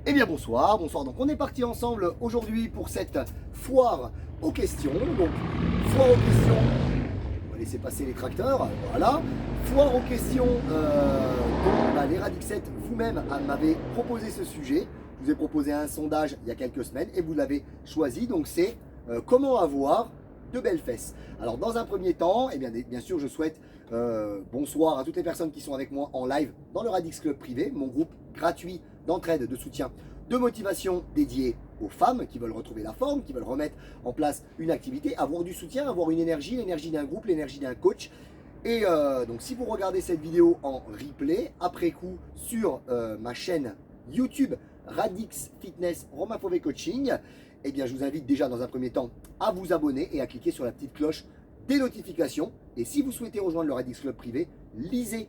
Eh bien bonsoir, bonsoir. Donc on est parti ensemble aujourd'hui pour cette foire aux questions. Donc foire aux questions, on va laisser passer les tracteurs, voilà. Foire aux questions dont les Radixettes vous-même m'avez proposé ce sujet. Je vous ai proposé un sondage il y a quelques semaines et vous l'avez choisi. Donc c'est comment avoir de belles fesses. Alors dans un premier temps, eh bien sûr je souhaite bonsoir à toutes les personnes qui sont avec moi en live dans le Radix Club privé, mon groupe gratuit d'entraide, de soutien, de motivation dédié aux femmes qui veulent retrouver la forme, qui veulent remettre en place une activité, avoir du soutien, avoir une énergie, l'énergie d'un groupe, l'énergie d'un coach. Et donc si vous regardez cette vidéo en replay, après coup, sur ma chaîne YouTube Radix Fitness Romain Fauvet Coaching, eh bien je vous invite déjà dans un premier temps à vous abonner et à cliquer sur la petite cloche des notifications. Et si vous souhaitez rejoindre le Radix Club privé, lisez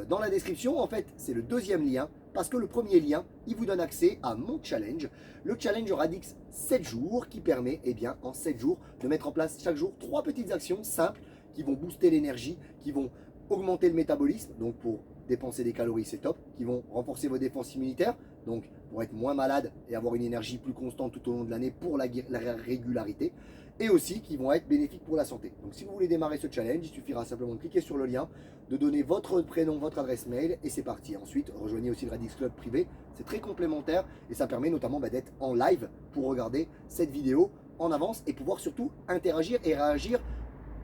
dans la description. En fait, c'est le deuxième lien parce que le premier lien, il vous donne accès à mon challenge, le challenge Radix 7 jours qui permet, eh bien, en 7 jours, de mettre en place chaque jour 3 petites actions simples qui vont booster l'énergie, qui vont augmenter le métabolisme, donc pour dépenser des calories, c'est top, qui vont renforcer vos défenses immunitaires, donc pour être moins malade et avoir une énergie plus constante tout au long de l'année pour la régularité, et aussi qui vont être bénéfiques pour la santé. Donc si vous voulez démarrer ce challenge, il suffira simplement de cliquer sur le lien, de donner votre prénom, votre adresse mail, et c'est parti. Ensuite, rejoignez aussi le Radix Club privé, c'est très complémentaire, et ça permet notamment d'être en live pour regarder cette vidéo en avance et pouvoir surtout interagir et réagir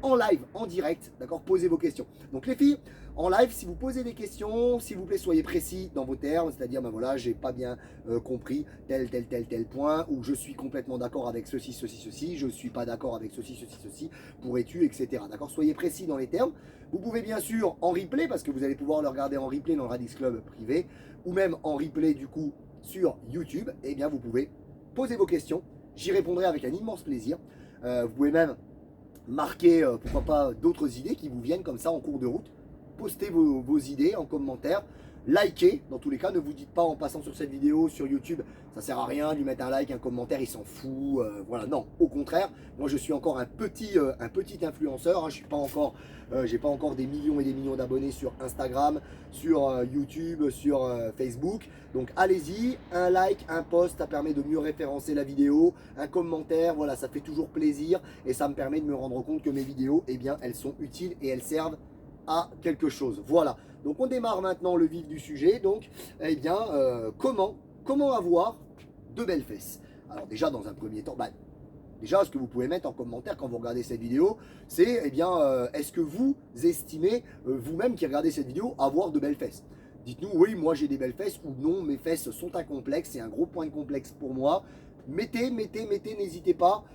en live, en direct, d'accord. Posez vos questions. Donc les filles, en live, si vous posez des questions, s'il vous plaît, soyez précis dans vos termes, c'est-à-dire, ben voilà, j'ai pas bien compris tel point, ou je suis complètement d'accord avec ceci, je suis pas d'accord avec ceci, pourrais-tu, etc. D'accord. Soyez précis dans les termes. Vous pouvez bien sûr en replay, parce que vous allez pouvoir le regarder en replay dans le Radix Club privé, ou même en replay du coup sur YouTube. Eh bien, vous pouvez poser vos questions. J'y répondrai avec un immense plaisir. Vous pouvez même marquez pourquoi pas d'autres idées qui vous viennent comme ça en cours de route. Postez vos idées en commentaire. Likez, dans tous les cas, ne vous dites pas en passant sur cette vidéo sur YouTube, ça sert à rien de lui mettre un like, un commentaire, il s'en fout. Voilà, non, au contraire, moi je suis encore un petit influenceur, hein, je suis pas encore, j'ai pas encore des millions et des millions d'abonnés sur Instagram, sur YouTube, sur Facebook. Donc allez-y, un like, un post, ça permet de mieux référencer la vidéo, un commentaire, voilà, ça fait toujours plaisir et ça me permet de me rendre compte que mes vidéos, eh bien, elles sont utiles et elles servent à quelque chose. Voilà. Donc on démarre maintenant le vif du sujet. Donc, eh bien, comment avoir de belles fesses? Alors déjà, dans un premier temps, déjà, ce que vous pouvez mettre en commentaire quand vous regardez cette vidéo, c'est, eh bien, est-ce que vous estimez, vous-même qui regardez cette vidéo, avoir de belles fesses? Dites-nous, oui, moi j'ai des belles fesses, ou non, mes fesses sont un complexe, c'est un gros point de complexe pour moi. Mettez, n'hésitez pas,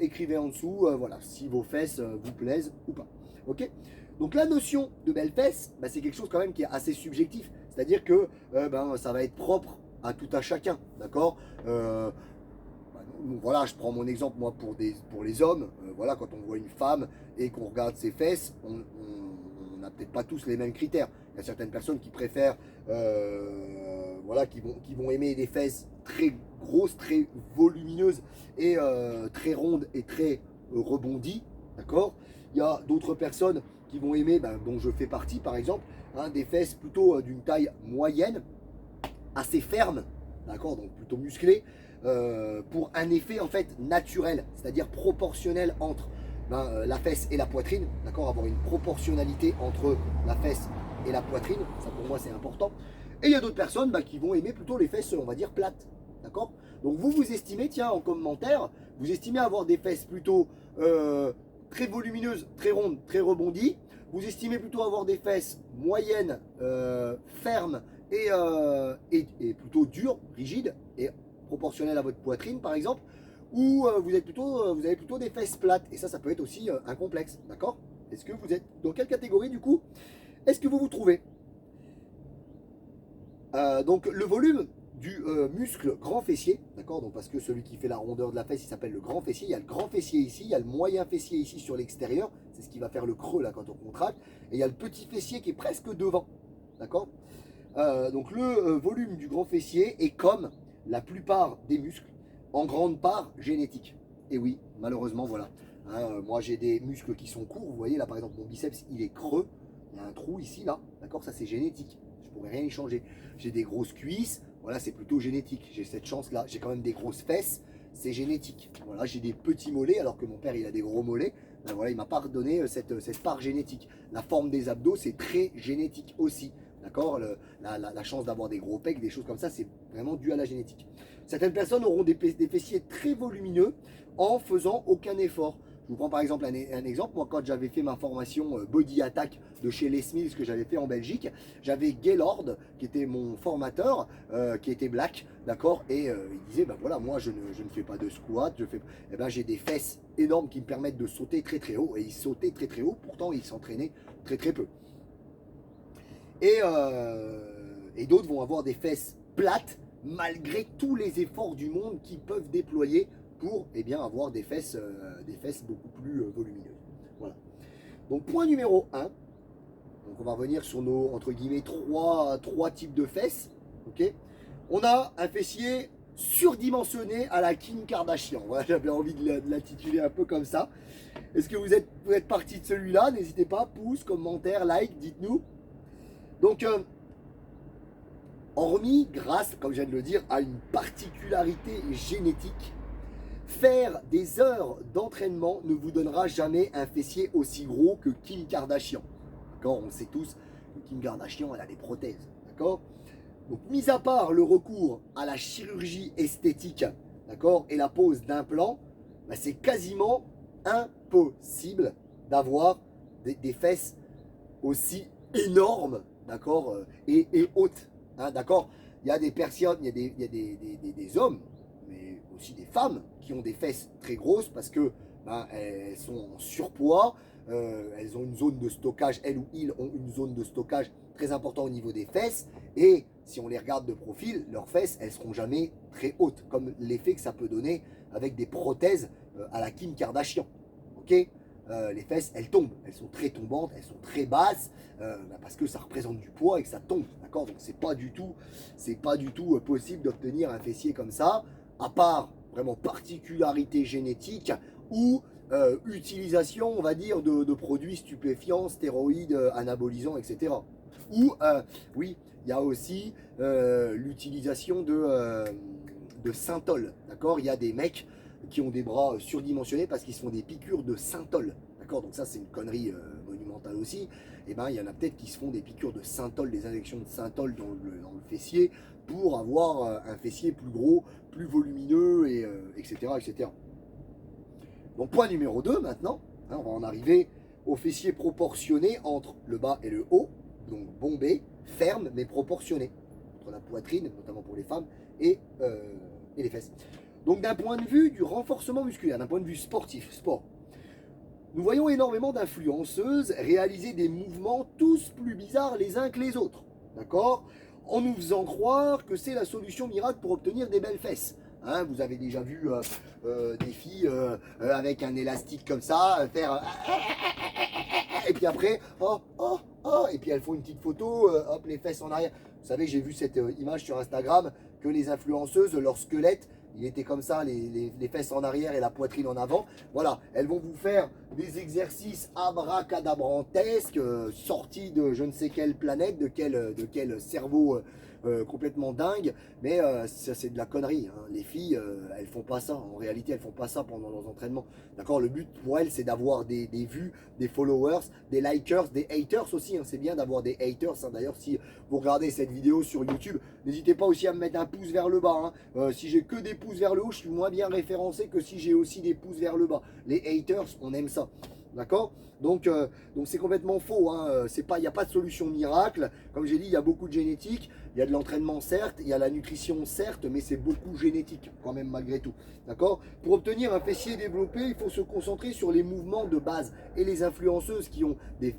écrivez en dessous, voilà, si vos fesses vous plaisent ou pas. Ok? Donc la notion de belles fesses, c'est quelque chose quand même qui est assez subjectif. C'est-à-dire que ça va être propre à tout à chacun, d'accord. Voilà, je prends mon exemple moi pour les hommes. Voilà, quand on voit une femme et qu'on regarde ses fesses, on n'a peut-être pas tous les mêmes critères. Il y a certaines personnes qui préfèrent, voilà, qui vont aimer des fesses très grosses, très volumineuses et très rondes et très rebondies, d'accord. Il y a d'autres personnes qui vont aimer, dont je fais partie par exemple, hein, des fesses plutôt d'une taille moyenne, assez fermes, d'accord, donc plutôt musclées, pour un effet en fait naturel, c'est-à-dire proportionnel entre la fesse et la poitrine, d'accord, avoir une proportionnalité entre la fesse et la poitrine, ça pour moi c'est important. Et il y a d'autres personnes qui vont aimer plutôt les fesses, on va dire, plates, d'accord. Donc vous estimez, tiens, en commentaire, vous estimez avoir des fesses plutôt très volumineuses, très rondes, très rebondies. Vous estimez plutôt avoir des fesses moyennes, fermes et plutôt dures, rigides et proportionnelles à votre poitrine par exemple, ou vous avez plutôt des fesses plates, et ça peut être aussi un complexe, d'accord. Est-ce que vous êtes dans quelle catégorie du coup? Est-ce que vous vous trouvez? Donc le volume du muscle grand fessier, d'accord, donc parce que celui qui fait la rondeur de la fesse il s'appelle le grand fessier. Il y a le grand fessier ici, il y a le moyen fessier ici sur l'extérieur, c'est ce qui va faire le creux là quand on contracte, et il y a le petit fessier qui est presque devant, d'accord. Donc le volume du grand fessier est, comme la plupart des muscles, en grande part génétique. Et oui, malheureusement, voilà. Hein, moi j'ai des muscles qui sont courts, vous voyez là par exemple mon biceps il est creux, il y a un trou ici là, d'accord, ça c'est génétique, je pourrais rien y changer. J'ai des grosses cuisses, voilà, c'est plutôt génétique. J'ai cette chance-là. J'ai quand même des grosses fesses, c'est génétique. Voilà, j'ai des petits mollets, alors que mon père, il a des gros mollets. Ben voilà, il m'a pas redonné cette part génétique. La forme des abdos, c'est très génétique aussi. D'accord, la chance d'avoir des gros pecs, des choses comme ça, c'est vraiment dû à la génétique. Certaines personnes auront des fessiers très volumineux en faisant aucun effort. Je vous prends par exemple un exemple. Moi, quand j'avais fait ma formation Body Attack de chez Les Mills que j'avais fait en Belgique, j'avais Gaylord qui était mon formateur, qui était black, d'accord, et il disait, ben voilà, moi je ne fais pas de squat, eh ben, j'ai des fesses énormes qui me permettent de sauter très très haut, et il sautait très très haut, pourtant il s'entraînait très très peu. Et d'autres vont avoir des fesses plates malgré tous les efforts du monde qu'ils peuvent déployer pour eh bien, avoir des fesses beaucoup plus volumineuses. Voilà. Donc point numéro 1, donc on va revenir sur nos entre guillemets trois types de fesses. Okay, on a un fessier surdimensionné à la Kim Kardashian. Voilà, j'avais envie de l'intituler un peu comme ça. Est-ce que vous êtes parti de celui-là? N'hésitez pas, pouce, commentaire, like, dites-nous. Donc, hormis, grâce, comme je viens de le dire, à une particularité génétique, faire des heures d'entraînement ne vous donnera jamais un fessier aussi gros que Kim Kardashian. D'accord, on sait tous que Kim Kardashian, elle a des prothèses. D'accord. Donc, mis à part le recours à la chirurgie esthétique, d'accord, et la pose d'implants, bah, c'est quasiment impossible d'avoir des fesses aussi énormes, d'accord, et hautes, hein, d'accord. Il y a des personnes, il y a des hommes, mais aussi des femmes qui ont des fesses très grosses parce que ben, elles sont en surpoids, elles ont une zone de stockage, elles ou ils ont une zone de stockage très importante au niveau des fesses, et si on les regarde de profil, leurs fesses, elles seront jamais très hautes, comme l'effet que ça peut donner avec des prothèses à la Kim Kardashian. Ok, les fesses, elles tombent, elles sont très tombantes, elles sont très basses, parce que ça représente du poids et que ça tombe, d'accord. Donc c'est pas du tout possible d'obtenir un fessier comme ça, à part vraiment particularité génétique ou utilisation, on va dire, de produits stupéfiants, stéroïdes, anabolisants, etc. Ou, oui, il y a aussi l'utilisation de synthol, d'accord. Il y a des mecs qui ont des bras surdimensionnés parce qu'ils se font des piqûres de synthol, d'accord. Donc ça, c'est une connerie monumentale aussi. Et ben, il y en a peut-être qui se font des piqûres de synthol, des injections de synthol dans le fessier pour avoir un fessier plus gros, plus volumineux, et, etc., etc. Donc point numéro 2 maintenant, hein, on va en arriver au fessier proportionné entre le bas et le haut, donc bombé, ferme mais proportionné, entre la poitrine, notamment pour les femmes, et les fesses. Donc d'un point de vue du renforcement musculaire, d'un point de vue sportif, sport, nous voyons énormément d'influenceuses réaliser des mouvements tous plus bizarres les uns que les autres, d'accord, en nous faisant croire que c'est la solution miracle pour obtenir des belles fesses. Hein, vous avez déjà vu des filles avec un élastique comme ça, faire et puis après, et puis elles font une petite photo, hop, les fesses en arrière. Vous savez, j'ai vu cette image sur Instagram que les influenceuses, leur squelette, il était comme ça, les fesses en arrière et la poitrine en avant. Voilà, elles vont vous faire des exercices abracadabrantesques, sortis de je ne sais quelle planète, de quel cerveau complètement dingue. Mais ça, c'est de la connerie, hein. Les filles, elles font pas ça. En réalité, elles font pas ça pendant leurs entraînements. D'accord, le but pour elles, c'est d'avoir des vues, des followers, des likers, des haters aussi, hein. C'est bien d'avoir des haters, hein. D'ailleurs, si vous regardez cette vidéo sur YouTube, n'hésitez pas aussi à me mettre un pouce vers le bas, hein. Si j'ai que des pouces vers le haut, je suis moins bien référencé que si j'ai aussi des pouces vers le bas. Les haters, on aime ça. D'accord, donc c'est complètement faux, hein. Il n'y a pas de solution miracle. Comme j'ai dit, il y a beaucoup de génétique, il y a de l'entraînement certes, il y a la nutrition certes, mais c'est beaucoup génétique quand même malgré tout. D'accord, pour obtenir un fessier développé, il faut se concentrer sur les mouvements de base. Et les influenceuses qui ont des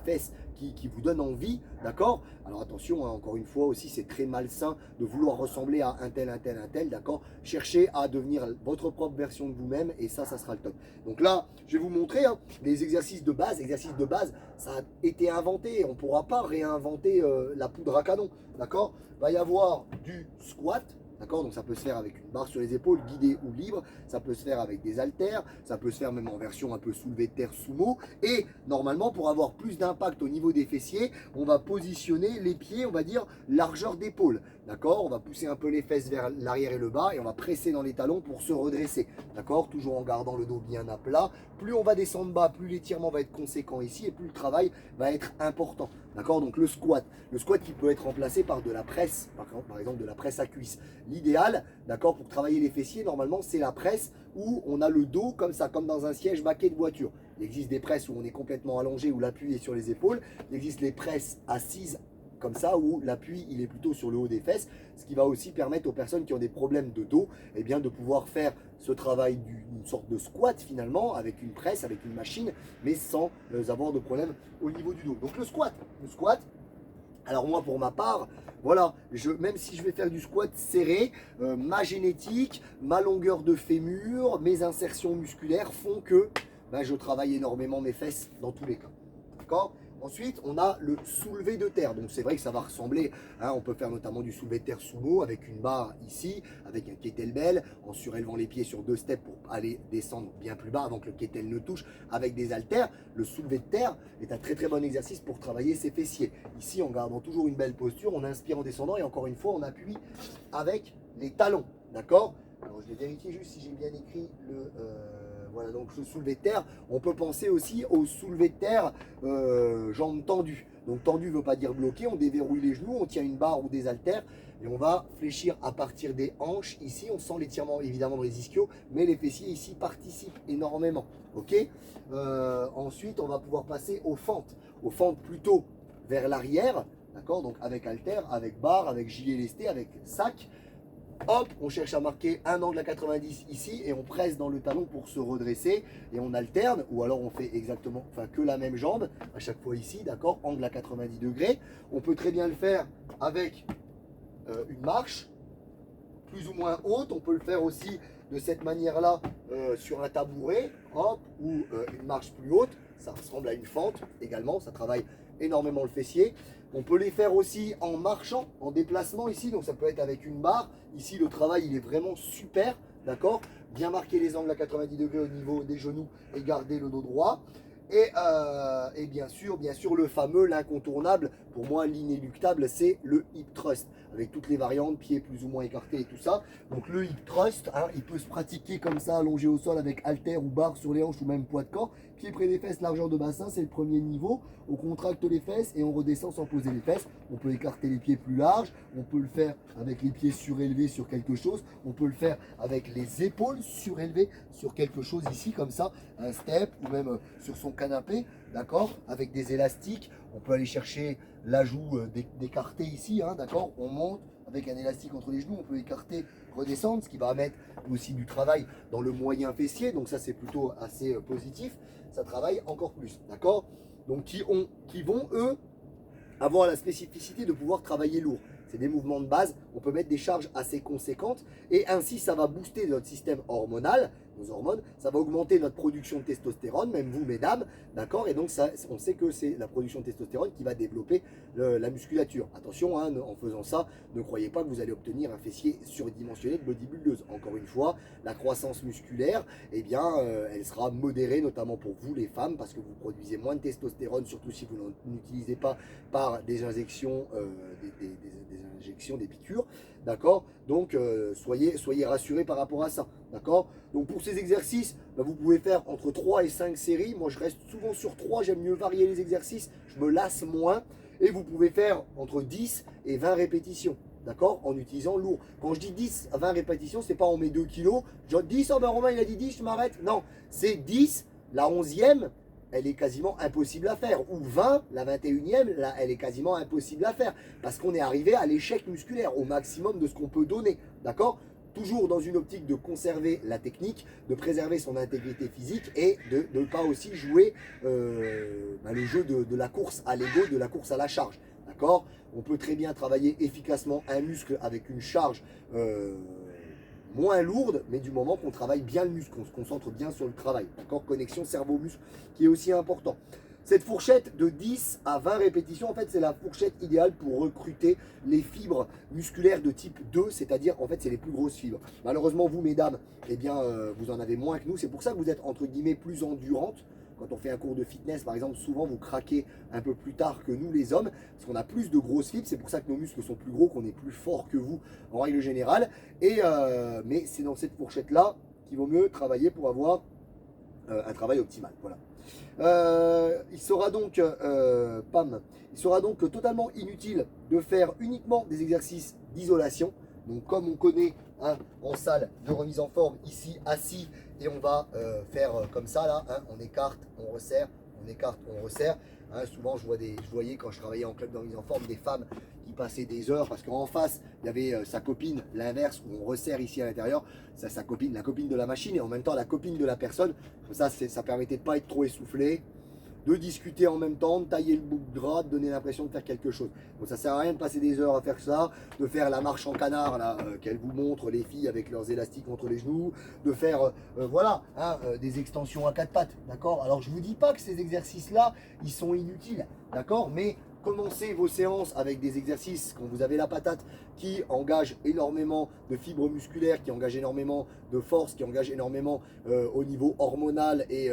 fesses qui vous donnent envie, d'accord. Alors attention, hein, encore une fois aussi, c'est très malsain de vouloir ressembler à un tel, d'accord. Cherchez à devenir votre propre version de vous-même et ça sera le top. Donc là, je vais vous montrer les exercices de base. Exercices de base, ça a été inventé. On ne pourra pas réinventer la poudre à canon, d'accord. Il va y avoir du squat. D'accord, donc ça peut se faire avec une barre sur les épaules, guidée ou libre. Ça peut se faire avec des haltères. Ça peut se faire même en version un peu soulevée de terre sumo. Et normalement, pour avoir plus d'impact au niveau des fessiers, on va positionner les pieds, on va dire, largeur d'épaule. d'accord? On va pousser un peu les fesses vers l'arrière et le bas et on va presser dans les talons pour se redresser, d'accord? Toujours en gardant le dos bien à plat. Plus on va descendre bas, plus l'étirement va être conséquent ici et plus le travail va être important, d'accord? Donc le squat qui peut être remplacé par de la presse, par exemple de la presse à cuisse. L'idéal, d'accord, pour travailler les fessiers, normalement c'est la presse où on a le dos comme ça, comme dans un siège baquet de voiture. Il existe des presses où on est complètement allongé, où l'appui est sur les épaules. Il existe les presses assises comme ça, où l'appui il est plutôt sur le haut des fesses, ce qui va aussi permettre aux personnes qui ont des problèmes de dos, eh bien, de pouvoir faire ce travail d'une sorte de squat finalement, avec une presse, avec une machine, mais sans avoir de problème au niveau du dos. Donc le squat, alors moi pour ma part, voilà, même si je vais faire du squat serré, ma génétique, ma longueur de fémur, mes insertions musculaires font que ben, je travaille énormément mes fesses dans tous les cas. D'accord ? Ensuite, on a le soulevé de terre. Donc c'est vrai que ça va ressembler, hein, on peut faire notamment du soulevé de terre sumo avec une barre ici, avec un kettlebell, en surélevant les pieds sur 2 steps pour aller descendre bien plus bas avant que le kettlebell ne touche, avec des haltères. Le soulevé de terre est un très très bon exercice pour travailler ses fessiers. Ici, en gardant toujours une belle posture, on inspire en descendant et encore une fois, on appuie avec les talons. D'accord ? Alors je vais vérifier juste si j'ai bien écrit le... voilà, donc le soulevé de terre, on peut penser aussi au soulevé de terre jambes tendues. Donc tendu ne veut pas dire bloqué, on déverrouille les genoux, on tient une barre ou des haltères et on va fléchir à partir des hanches. Ici, on sent l'étirement évidemment dans les ischios, mais les fessiers ici participent énormément. Ok. Ensuite, on va pouvoir passer aux fentes plutôt vers l'arrière, d'accord, donc avec haltères, avec barre, avec gilet lesté, avec sac. Hop, on cherche à marquer un angle à 90 ici et on presse dans le talon pour se redresser et on alterne ou alors on fait exactement, enfin que la même jambe à chaque fois ici, d'accord, angle à 90 degrés. On peut très bien le faire avec une marche plus ou moins haute, on peut le faire aussi de cette manière-là sur un tabouret, hop, ou une marche plus haute, ça ressemble à une fente également, ça travaille énormément le fessier. On peut les faire aussi en marchant, en déplacement ici, donc ça peut être avec une barre. Ici, le travail, il est vraiment super, d'accord? Bien marquer les angles à 90 degrés au niveau des genoux et garder le dos droit. Et bien sûr, le fameux, l'incontournable, pour moi l'inéluctable, c'est le hip thrust, avec toutes les variantes, pieds plus ou moins écartés et tout ça. Donc le hip thrust, hein, il peut se pratiquer comme ça, allongé au sol avec haltère ou barre sur les hanches ou même poids de corps. Pieds près des fesses, largeur de bassin, c'est le premier niveau. On contracte les fesses et on redescend sans poser les fesses. On peut écarter les pieds plus larges, on peut le faire avec les pieds surélevés sur quelque chose, on peut le faire avec les épaules surélevées sur quelque chose ici, comme ça, un step ou même sur son canapé, d'accord, avec des élastiques. On peut aller chercher l'ajout d'écarter ici, hein, d'accord, on monte avec un élastique entre les genoux, on peut écarter, redescendre, ce qui va mettre aussi du travail dans le moyen fessier, donc ça c'est plutôt assez positif, ça travaille encore plus, d'accord, donc qui vont eux avoir la spécificité de pouvoir travailler lourd. C'est des mouvements de base, on peut mettre des charges assez conséquentes et ainsi ça va booster notre système hormonal, nos hormones, ça va augmenter notre production de testostérone, même vous mesdames, d'accord, et donc ça, on sait que c'est la production de testostérone qui va développer la musculature. Attention, hein, en faisant ça, ne croyez pas que vous allez obtenir un fessier surdimensionné de bodybuildeuse. Encore une fois, la croissance musculaire, eh bien, elle sera modérée, notamment pour vous les femmes, parce que vous produisez moins de testostérone, surtout si vous n'utilisez pas par des injections, des piqûres, d'accord. Donc soyez rassurés par rapport à ça, d'accord. Donc pour ces exercices, bah, vous pouvez faire entre 3 et 5 séries. Moi je reste souvent sur 3, j'aime mieux varier les exercices, je me lasse moins. Et vous pouvez faire entre 10 et 20 répétitions, d'accord, en utilisant lourd. Quand je dis 10 à 20 répétitions, c'est pas on met 2 kilos, genre 10, oh ben Romain il a dit 10, je m'arrête. Non, c'est 10, la 11e, elle est quasiment impossible à faire. Ou 20, la 21e, là, elle est quasiment impossible à faire. Parce qu'on est arrivé à l'échec musculaire, au maximum de ce qu'on peut donner. D'accord? Toujours dans une optique de conserver la technique, de préserver son intégrité physique et de ne pas aussi jouer le jeu de la course à l'ego, de la course à la charge. D'accord? On peut très bien travailler efficacement un muscle avec une charge moins lourde, mais du moment qu'on travaille bien le muscle, qu'on se concentre bien sur le travail, d'accord, connexion cerveau-muscle qui est aussi important. Cette fourchette de 10 à 20 répétitions, en fait, c'est la fourchette idéale pour recruter les fibres musculaires de type 2, c'est-à-dire, en fait, c'est les plus grosses fibres. Malheureusement, vous, mesdames, eh bien, vous en avez moins que nous. C'est pour ça que vous êtes, entre guillemets, plus endurantes Quand on fait un cours de fitness, par exemple, souvent vous craquez un peu plus tard que nous les hommes, parce qu'on a plus de grosses fibres, c'est pour ça que nos muscles sont plus gros, qu'on est plus fort que vous en règle générale. Mais c'est dans cette fourchette-là qu'il vaut mieux travailler pour avoir un travail optimal. Voilà. Il sera donc totalement inutile de faire uniquement des exercices d'isolation. Donc comme on connaît hein, en salle de remise en forme, ici assis, et on va faire comme ça là, hein, on écarte, on resserre, on écarte, on resserre. Hein, souvent je voyais quand je travaillais en club de remise en forme des femmes qui passaient des heures parce qu'en face il y avait sa copine, l'inverse où on resserre ici à l'intérieur, sa copine, la copine de la machine et en même temps la copine de la personne. Comme ça permettait de ne pas être trop essoufflé, de discuter en même temps, de tailler le bout de gras, de donner l'impression de faire quelque chose. Donc ça sert à rien de passer des heures à faire ça, de faire la marche en canard là qu'elles vous montrent les filles avec leurs élastiques entre les genoux, de faire voilà hein, des extensions à quatre pattes, d'accord. Alors je vous dis pas que ces exercices là ils sont inutiles, d'accord, mais commencez vos séances avec des exercices quand vous avez la patate qui engage énormément de fibres musculaires, qui engage énormément de force, qui engage énormément au niveau hormonal et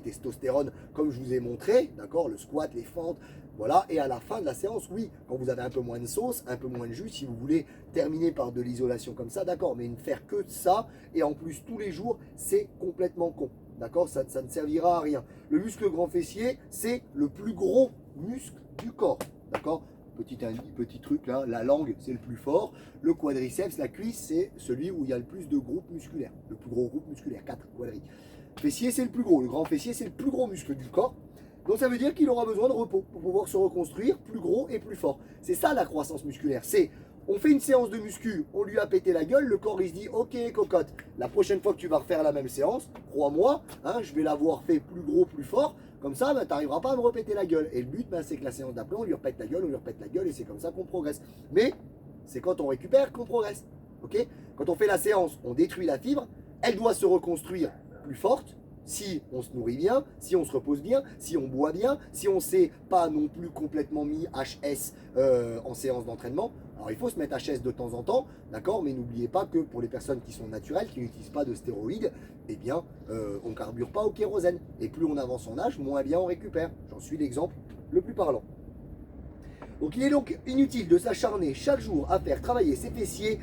testostérone, comme je vous ai montré, d'accord, le squat, les fentes, voilà. Et à la fin de la séance, oui, quand vous avez un peu moins de sauce, un peu moins de jus, si vous voulez terminer par de l'isolation comme ça, d'accord, mais ne faire que ça, et en plus tous les jours, c'est complètement con. D'accord, ça ne servira à rien. Le muscle grand fessier, c'est le plus gros muscle du corps. D'accord, petit truc là, la langue, c'est le plus fort. Le quadriceps, la cuisse, c'est celui où il y a le plus de groupes musculaires. Le plus gros groupe musculaire, 4 quadris. Fessier, c'est le plus gros. Le grand fessier, c'est le plus gros muscle du corps. Donc ça veut dire qu'il aura besoin de repos pour pouvoir se reconstruire plus gros et plus fort. C'est ça la croissance musculaire. C'est on fait une séance de muscu, on lui a pété la gueule, le corps il se dit ok cocotte, la prochaine fois que tu vas refaire la même séance, crois-moi, hein, je vais l'avoir fait plus gros, plus fort, comme ça tu n'arriveras pas à me repéter la gueule. Et le but c'est que la séance d'après on lui repète la gueule, et c'est comme ça qu'on progresse. Mais c'est quand on récupère qu'on progresse. Ok, quand on fait la séance, on détruit la fibre, elle doit se reconstruire plus forte. Si on se nourrit bien, si on se repose bien, si on boit bien, si on ne s'est pas non plus complètement mis HS en séance d'entraînement. Alors il faut se mettre HS de temps en temps, d'accord, mais n'oubliez pas que pour les personnes qui sont naturelles, qui n'utilisent pas de stéroïdes, eh bien on ne carbure pas au kérosène. Et plus on avance en âge, moins bien on récupère. J'en suis l'exemple le plus parlant. Donc il est donc inutile de s'acharner chaque jour à faire travailler ses fessiers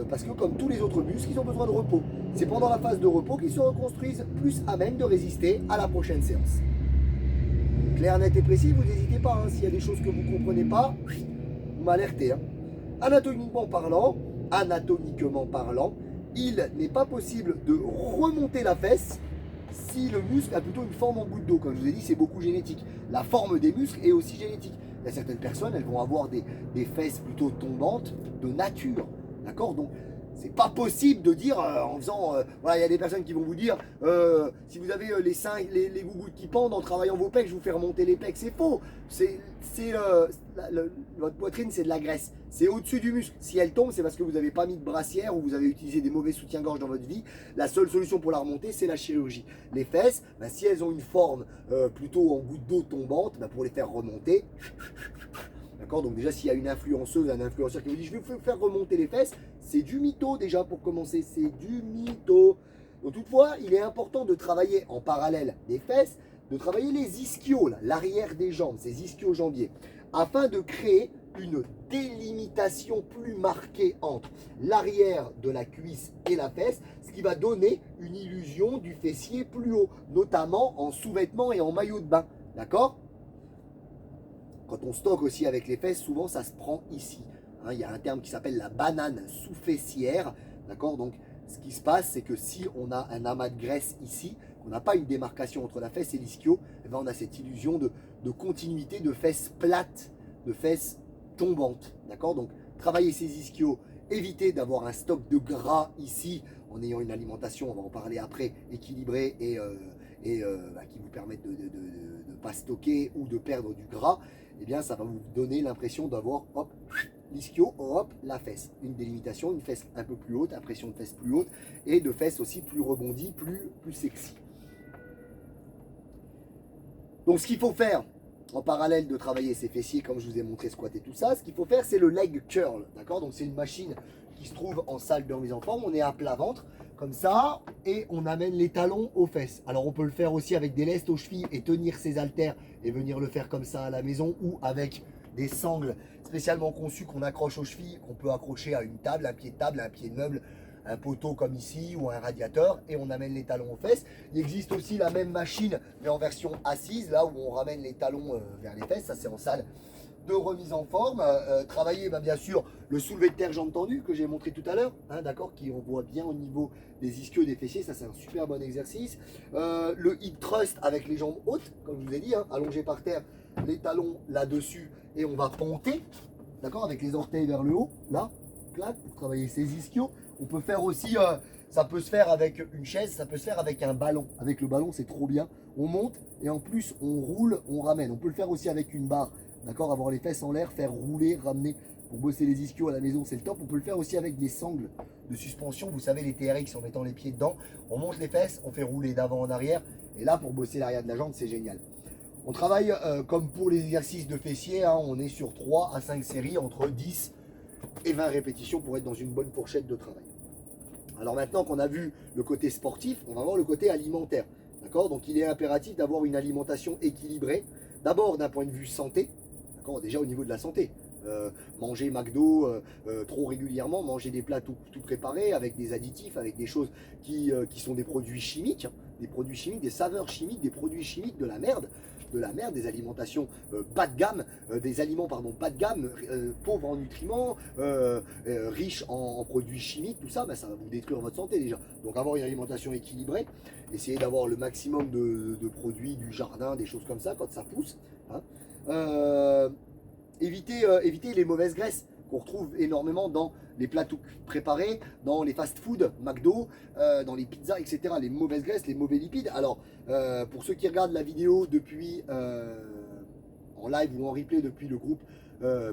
parce que comme tous les autres muscles, ils ont besoin de repos. C'est pendant la phase de repos qu'ils se reconstruisent plus à même de résister à la prochaine séance. Clair, net et précis, vous n'hésitez pas. Hein, s'il y a des choses que vous ne comprenez pas, vous m'alertez. Hein. Anatomiquement parlant, il n'est pas possible de remonter la fesse si le muscle a plutôt une forme en goutte d'eau. Comme je vous ai dit, c'est beaucoup génétique. La forme des muscles est aussi génétique. Il y a certaines personnes, elles vont avoir des fesses plutôt tombantes de nature. D'accord, donc c'est pas possible de dire en faisant. Voilà, il y a des personnes qui vont vous dire si vous avez les seins, les gougouttes qui pendent en travaillant vos pecs, je vous fais remonter les pecs. C'est faux. Votre poitrine, c'est de la graisse. C'est au-dessus du muscle. Si elle tombe, c'est parce que vous n'avez pas mis de brassière ou vous avez utilisé des mauvais soutiens-gorge dans votre vie. La seule solution pour la remonter, c'est la chirurgie. Les fesses, si elles ont une forme plutôt en goutte d'eau tombante, pour les faire remonter. D'accord, donc déjà s'il y a une influenceuse, un influenceur qui vous dit je vais vous faire remonter les fesses, c'est du mytho déjà pour commencer, c'est du mytho. Donc toutefois, il est important de travailler en parallèle des fesses, de travailler les ischios, l'arrière des jambes, ces ischio-jambiers, afin de créer une délimitation plus marquée entre l'arrière de la cuisse et la fesse, ce qui va donner une illusion du fessier plus haut, notamment en sous-vêtements et en maillot de bain, d'accord ? Quand on stocke aussi avec les fesses, souvent ça se prend ici. Hein, il y a un terme qui s'appelle la banane sous-fessière. D'accord. Donc ce qui se passe, c'est que si on a un amas de graisse ici, qu'on n'a pas une démarcation entre la fesse et l'ischio, eh ben, on a cette illusion de continuité de fesses plates, de fesses tombantes. D'accord. Donc travailler ces ischios, éviter d'avoir un stock de gras ici en ayant une alimentation, on va en parler après, équilibrée et qui vous permettent de ne pas stocker ou de perdre du gras. Eh bien, ça va vous donner l'impression d'avoir, hop, l'ischio, hop, la fesse. Une délimitation, une fesse un peu plus haute, impression de fesse plus haute, et de fesses aussi plus rebondies, plus sexy. Donc, ce qu'il faut faire, en parallèle de travailler ses fessiers, comme je vous ai montré squat et tout ça, ce qu'il faut faire, c'est le leg curl, d'accord. Donc, c'est une machine qui se trouve en salle de remise en forme, on est à plat ventre. comme ça, et on amène les talons aux fesses. Alors on peut le faire aussi avec des lestes aux chevilles et tenir ses haltères et venir le faire comme ça à la maison, ou avec des sangles spécialement conçues qu'on accroche aux chevilles, qu'on peut accrocher à une table, un pied de table, un pied de meuble, un poteau comme ici ou un radiateur, et on amène les talons aux fesses. Il existe aussi la même machine mais en version assise, là où on ramène les talons vers les fesses. Ça c'est en salle de remise en forme. Travailler bien sûr le soulevé de terre jambes tendues que j'ai montré tout à l'heure, hein, d'accord, qui on voit bien au niveau des ischios des fessiers, ça c'est un super bon exercice. Le hip thrust avec les jambes hautes, comme je vous ai dit, hein, allongé par terre, les talons là-dessus, et on va ponter, d'accord, avec les orteils vers le haut, là, clac, pour travailler ses ischios. On peut faire aussi, ça peut se faire avec une chaise, ça peut se faire avec un ballon. Avec le ballon, c'est trop bien. On monte et en plus, on roule, on ramène. On peut le faire aussi avec une barre, d'accord, avoir les fesses en l'air, faire rouler, ramener. Pour bosser les ischios à la maison, c'est le top. On peut le faire aussi avec des sangles de suspension. Vous savez, les TRX, en mettant les pieds dedans, on monte les fesses, on fait rouler d'avant en arrière. Et là, pour bosser l'arrière de la jambe, c'est génial. On travaille comme pour les exercices de fessiers, hein, on est sur 3 à 5 séries, entre 10 et 20 répétitions pour être dans une bonne fourchette de travail. Alors maintenant qu'on a vu le côté sportif, on va voir le côté alimentaire. D'accord? Donc il est impératif d'avoir une alimentation équilibrée. D'abord d'un point de vue santé, d'accord? Déjà au niveau de la santé. Manger McDo trop régulièrement, manger des plats tout préparés avec des additifs, avec des choses qui sont des produits chimiques, hein, des produits chimiques, des saveurs chimiques, des produits chimiques, de la merde, des alimentations bas de gamme, des aliments pardon bas de gamme, pauvres en nutriments, riches en produits chimiques, tout ça, ça va vous détruire votre santé déjà. Donc avoir une alimentation équilibrée, essayer d'avoir le maximum de produits du jardin, des choses comme ça quand ça pousse, hein. Éviter les mauvaises graisses qu'on retrouve énormément dans les plats tout préparés, dans les fast-food, McDo, dans les pizzas, etc. Les mauvaises graisses, les mauvais lipides. Alors, pour ceux qui regardent la vidéo depuis en live ou en replay depuis le groupe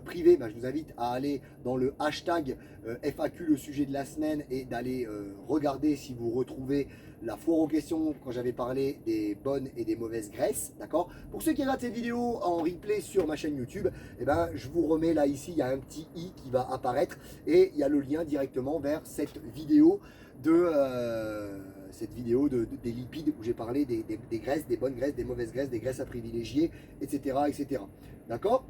privé, je vous invite à aller dans le hashtag FAQ, le sujet de la semaine, et d'aller regarder si vous retrouvez la foire aux questions quand j'avais parlé des bonnes et des mauvaises graisses, d'accord. Pour ceux qui regardent cette vidéo en replay sur ma chaîne YouTube, je vous remets là, ici, il y a un petit i qui va apparaître et il y a le lien directement vers cette vidéo des lipides où j'ai parlé des graisses, des bonnes graisses, des mauvaises graisses, des graisses à privilégier, etc. etc. D'accord.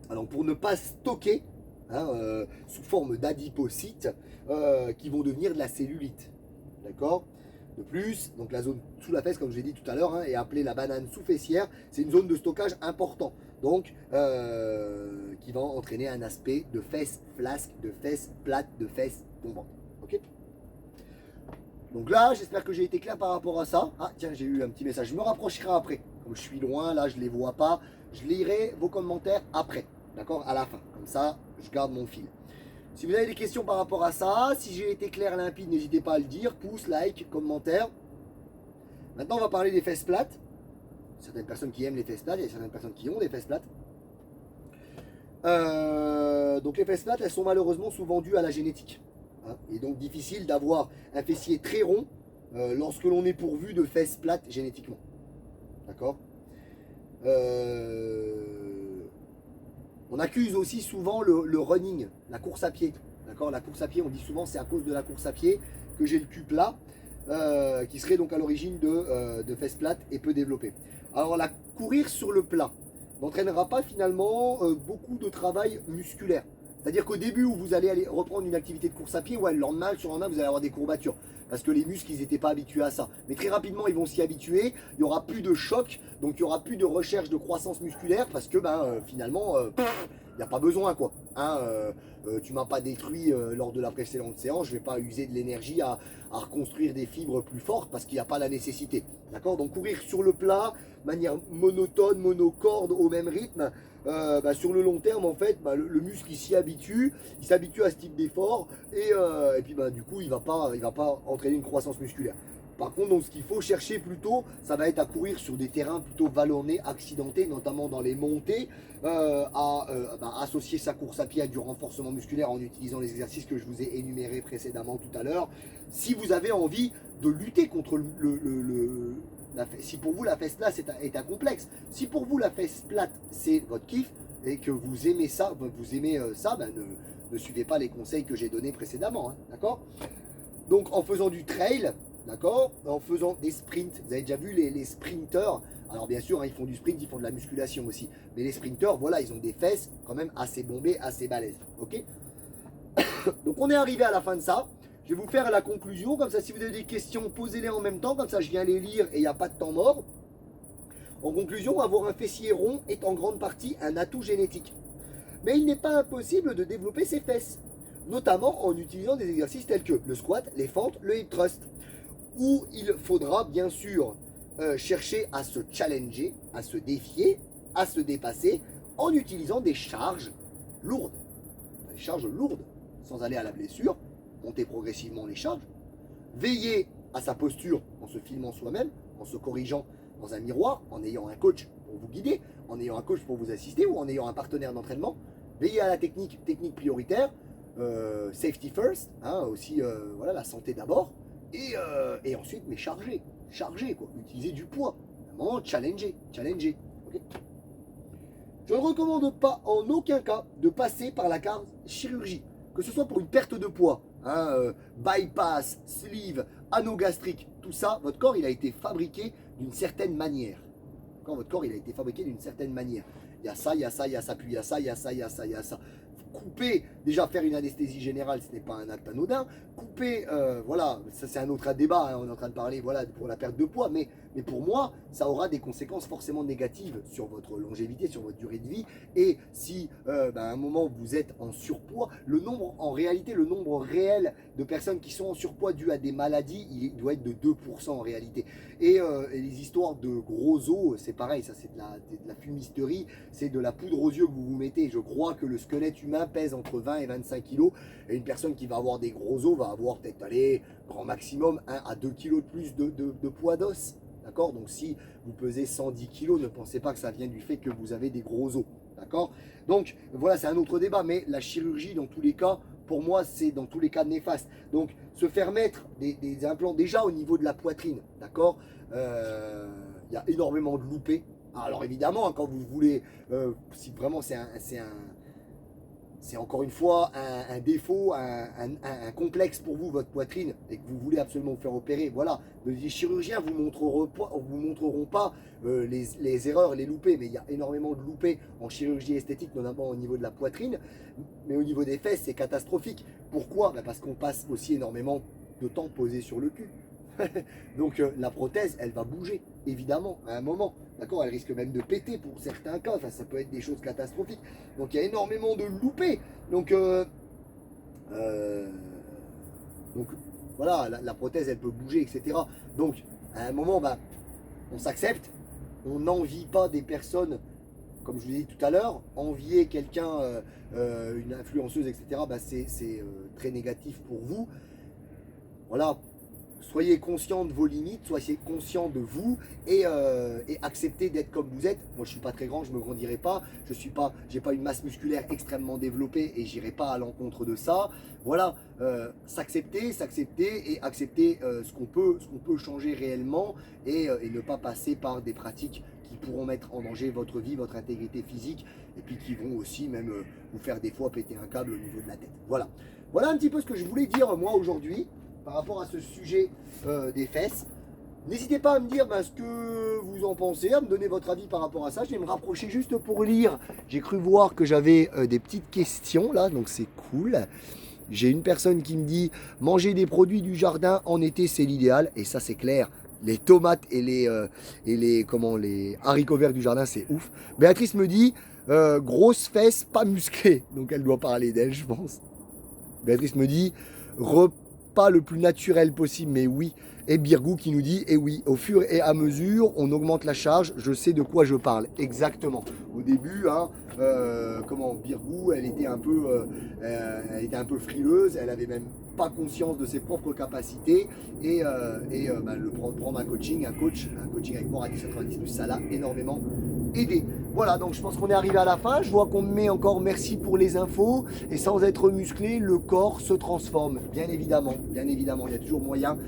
Alors pour ne pas stocker, hein, sous forme d'adipocytes qui vont devenir de la cellulite. D'accord. De plus, donc la zone sous la fesse, comme je l'ai dit tout à l'heure, hein, est appelée la banane sous-fessière. C'est une zone de stockage important, donc qui va entraîner un aspect de fesses flasque, de fesses plates, de fesses tombantes. Ok. Donc là, j'espère que j'ai été clair par rapport à ça. Ah tiens, j'ai eu un petit message. Je me rapprocherai après. Comme je suis loin, là, je ne les vois pas. Je lirai vos commentaires après, d'accord, à la fin. Comme ça, je garde mon fil. Si vous avez des questions par rapport à ça, si j'ai été clair, limpide, n'hésitez pas à le dire. Pouce, like, commentaire. Maintenant, on va parler des fesses plates. Certaines personnes qui aiment les fesses plates, il y a certaines personnes qui ont des fesses plates. Donc les fesses plates, elles sont malheureusement souvent dues à la génétique. Hein, et donc difficile d'avoir un fessier très rond lorsque l'on est pourvu de fesses plates génétiquement. D'accord. On accuse aussi souvent le running, la course à pied. D'accord, la course à pied, on dit souvent c'est à cause de la course à pied que j'ai le cul plat, qui serait donc à l'origine de fesses plates et peu développées. Alors courir sur le plat n'entraînera pas finalement beaucoup de travail musculaire. C'est-à-dire qu'au début où vous allez aller reprendre une activité de course à pied, ouais, le lendemain, le surlendemain, vous allez avoir des courbatures. Parce que les muscles, ils n'étaient pas habitués à ça. Mais très rapidement, ils vont s'y habituer. Il n'y aura plus de choc. Donc, il n'y aura plus de recherche de croissance musculaire. Parce que, finalement, il n'y a pas besoin, quoi. Hein, tu m'as pas détruit lors de la précédente séance. Je ne vais pas user de l'énergie à reconstruire des fibres plus fortes parce qu'il n'y a pas la nécessité. D'accord. Donc, courir sur le plat, manière monotone, monocorde, au même rythme. Sur le long terme, en fait, le muscle il s'y habitue, il s'habitue à ce type d'effort et puis du coup, il va pas entraîner une croissance musculaire. Par contre, donc, ce qu'il faut chercher plutôt, ça va être à courir sur des terrains plutôt vallonnés, accidentés, notamment dans les montées, associer sa course à pied à du renforcement musculaire en utilisant les exercices que je vous ai énumérés précédemment tout à l'heure. Si vous avez envie de lutter contre si pour vous la fesse plate est un complexe, si pour vous la fesse plate c'est votre kiff et que vous aimez ça, ne suivez pas les conseils que j'ai donnés précédemment, hein, d'accord. Donc en faisant du trail, d'accord, en faisant des sprints. Vous avez déjà vu les sprinteurs. Alors bien sûr, hein, ils font du sprint, ils font de la musculation aussi. Mais les sprinteurs, voilà, ils ont des fesses quand même assez bombées, assez balèzes. Ok. Donc on est arrivé à la fin de ça. Je vais vous faire la conclusion. Comme ça, si vous avez des questions, posez-les en même temps. Comme ça, je viens les lire et il n'y a pas de temps mort. En conclusion, avoir un fessier rond est en grande partie un atout génétique. Mais il n'est pas impossible de développer ses fesses, notamment en utilisant des exercices tels que le squat, les fentes, le hip thrust, où il faudra bien sûr chercher à se challenger, à se défier, à se dépasser en utilisant des charges lourdes. Des charges lourdes, sans aller à la blessure, monter progressivement les charges, veiller à sa posture en se filmant soi-même, en se corrigeant dans un miroir, en ayant un coach pour vous guider, en ayant un coach pour vous assister ou en ayant un partenaire d'entraînement. Veillez à la technique prioritaire, safety first, hein, aussi voilà, la santé d'abord, et ensuite mais charger quoi, utiliser du poids, à un moment challenger. Okay. Je ne recommande pas en aucun cas de passer par la case chirurgie, que ce soit pour une perte de poids, hein, bypass, sleeve, anneau gastrique, tout ça, votre corps il a été fabriqué d'une certaine manière. Quand votre corps il a été fabriqué d'une certaine manière. Il y a ça, il y a ça, il y a ça, puis il y a ça, il y a ça, il y a ça, il y a ça. Couper, déjà faire une anesthésie générale, ce n'est pas un acte anodin. Couper, voilà, ça c'est un autre débat, hein, on est en train de parler voilà, pour la perte de poids, mais pour moi, ça aura des conséquences forcément négatives sur votre longévité, sur votre durée de vie. Et si à un moment vous êtes en surpoids, en réalité, le nombre réel de personnes qui sont en surpoids dû à des maladies, il doit être de 2% en réalité. Et les histoires de gros os, c'est pareil, ça c'est de la fumisterie, c'est de la poudre aux yeux que vous vous mettez. Je crois que le squelette humain pèse entre 20 et 25 kilos, et une personne qui va avoir des gros os va avoir peut-être, allez, grand maximum 1 à 2 kilos de plus de poids d'os. D'accord? Donc si vous pesez 110 kilos, ne pensez pas que ça vient du fait que vous avez des gros os. D'accord? Donc voilà, c'est un autre débat, mais la chirurgie, dans tous les cas, pour moi, c'est dans tous les cas néfaste. Donc se faire mettre des implants déjà au niveau de la poitrine, d'accord? Il y a énormément de loupés. Alors évidemment, quand vous voulez, si vraiment c'est encore une fois un défaut, un complexe pour vous, votre poitrine, et que vous voulez absolument vous faire opérer, voilà, les chirurgiens vous montreront pas les erreurs, les loupés, mais il y a énormément de loupés en chirurgie esthétique, notamment au niveau de la poitrine, mais au niveau des fesses, c'est catastrophique. Pourquoi? Parce qu'on passe aussi énormément de temps posé sur le cul. Donc la prothèse, elle va bouger, évidemment, à un moment. D'accord, elle risque même de péter pour certains cas. Enfin, ça peut être des choses catastrophiques. Donc il y a énormément de loupés. Donc voilà, la prothèse, elle peut bouger, etc. Donc à un moment, on s'accepte. On n'envie pas des personnes, comme je vous l'ai dit tout à l'heure. Envier quelqu'un, une influenceuse, etc. C'est très négatif pour vous. Voilà. Soyez conscient de vos limites, soyez conscient de vous et acceptez d'être comme vous êtes. Moi, je suis pas très grand, je me grandirai pas. J'ai pas une masse musculaire extrêmement développée et j'irai pas à l'encontre de ça. Voilà, s'accepter et accepter ce qu'on peut changer réellement et ne pas passer par des pratiques qui pourront mettre en danger votre vie, votre intégrité physique et puis qui vont aussi même vous faire des fois péter un câble au niveau de la tête. Voilà, voilà un petit peu ce que je voulais dire moi aujourd'hui par rapport à ce sujet des fesses. N'hésitez pas à me dire ce que vous en pensez, à me donner votre avis par rapport à ça. Je vais me rapprocher juste pour lire. J'ai cru voir que j'avais des petites questions là, donc c'est cool. J'ai une personne qui me dit manger des produits du jardin en été c'est l'idéal, et ça c'est clair. Les tomates et les haricots verts du jardin c'est ouf. Béatrice me dit grosses fesses pas musclées, donc elle doit parler d'elle je pense. Béatrice me dit pas le plus naturel possible, mais oui. Et Birgou qui nous dit, et oui, au fur et à mesure, on augmente la charge, je sais de quoi je parle. Exactement. Au début, hein, Birgou, elle était un peu frileuse, elle avait même pas conscience de ses propres capacités et prendre un coaching avec moi à 10,90+, ça l'a énormément aidé. Voilà, donc je pense qu'on est arrivé à la fin. Je vois qu'on me met encore merci pour les infos. Et sans être musclé, le corps se transforme. Bien évidemment, il y a toujours moyen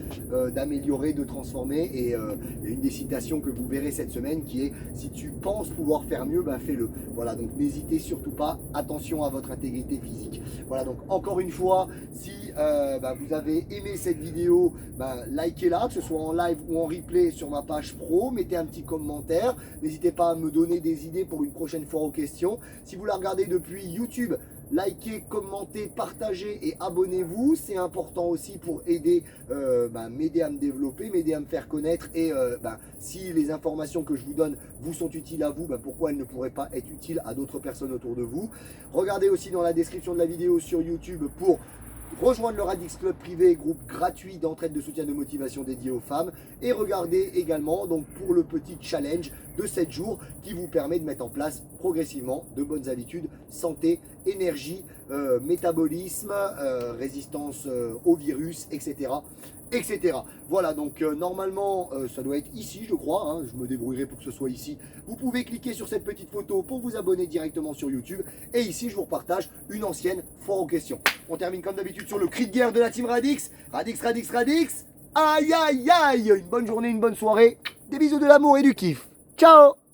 d'améliorer, de transformer. Et il y a une des citations que vous verrez cette semaine qui est si tu penses pouvoir faire mieux, fais-le. Voilà, donc n'hésitez surtout pas. Attention à votre intégrité physique. Voilà, donc encore une fois, si vous avez aimé cette vidéo, likez-la, que ce soit en live ou en replay sur ma page pro. Mettez un petit commentaire. N'hésitez pas à me donner des idées pour une prochaine foire aux questions. Si vous la regardez depuis YouTube, likez, commentez, partagez et abonnez-vous. C'est important aussi pour aider, m'aider à me développer, m'aider à me faire connaître. Et si les informations que je vous donne vous sont utiles à vous, pourquoi elles ne pourraient pas être utiles à d'autres personnes autour de vous. Regardez aussi dans la description de la vidéo sur YouTube pour rejoindre le Radix Club privé, groupe gratuit d'entraide, de soutien, de motivation dédié aux femmes. Et regardez également donc pour le petit challenge de 7 jours qui vous permet de mettre en place progressivement de bonnes habitudes, santé, énergie, métabolisme, résistance au virus, etc. etc. Voilà, donc normalement ça doit être ici je crois, hein, je me débrouillerai pour que ce soit ici. Vous pouvez cliquer sur cette petite photo pour vous abonner directement sur YouTube. Et ici je vous repartage une ancienne foire aux questions. On termine comme d'habitude sur le cri de guerre de la team Radix. Radix, Radix, Radix. Aïe aïe aïe. Une bonne journée, une bonne soirée. Des bisous, de l'amour et du kiff. Ciao.